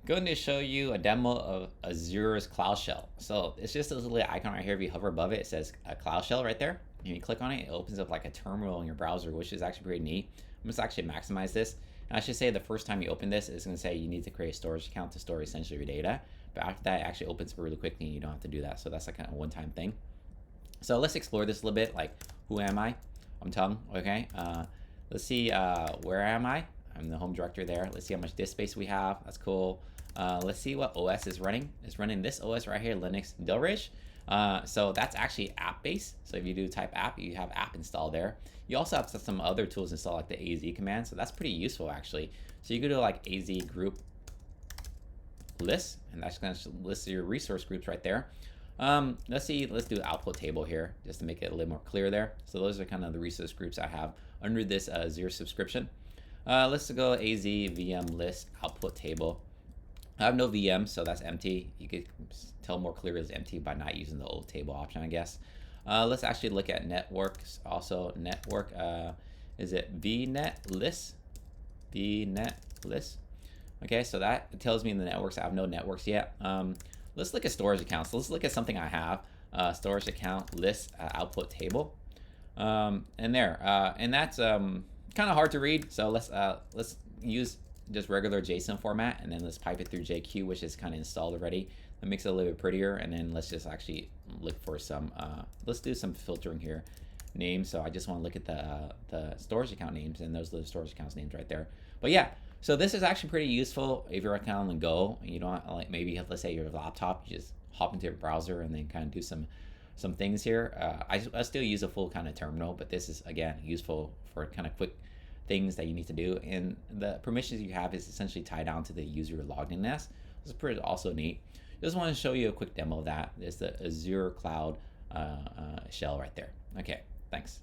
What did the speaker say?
Going to show you a demo of Azure's Cloud Shell. So it's just this little icon right here. If you hover above it, it says a Cloud Shell right there. And you click on it, it opens up like a terminal in your browser, which is actually pretty neat. I'm just actually maximize this. And I should say the first time you open this, it's going to say you need to create a storage account to store essentially your data. But after that, it actually opens up really quickly and you don't have to do that. So that's like a one-time thing. So let's explore this a little bit. Like, who am I? I'm Tung, okay? Let's see, where am I? I'm the home directory there. Let's see how much disk space we have. That's cool. Let's see what OS is running. It's running this OS right here, Linux Dilridge. So that's actually app based. So if you do type app, you have app installed there. You also have some other tools installed like the AZ command. So that's pretty useful actually. So you could do like AZ group list, and that's going to list your resource groups right there. Let's see, let's do output table here just to make it a little more clear there. So those are kind of the resource groups I have under this Azure subscription. Let's go AZ VM list output table. I have no VM, so that's empty. You could tell more clear it's empty by not using the old table option, I guess. Let's actually look at networks. Also, network, is it VNet list? VNet list. Okay, so that tells me in the networks I have no networks yet. Let's look at storage accounts. Let's look at something I have. Storage account list output table. And that's kind of hard to read. So let's use just regular JSON format, and then let's pipe it through JQ, which is kind of installed already. That makes it a little bit prettier. And then let's just actually look for some, let's do some filtering here. Names. So I just want to look at the storage account names, and those are the storage accounts names right there. But yeah, so this is actually pretty useful if you're kind of on the go. You don't like, maybe let's say your laptop, you just hop into your browser and then kind of do some things here. I still use a full kind of terminal, but this is again useful for kind of quick things that you need to do, and the permissions you have is essentially tied down to the user logged in as. This is pretty also neat. Just want to show you a quick demo of that. It's the Azure Cloud Shell right there. Okay, thanks.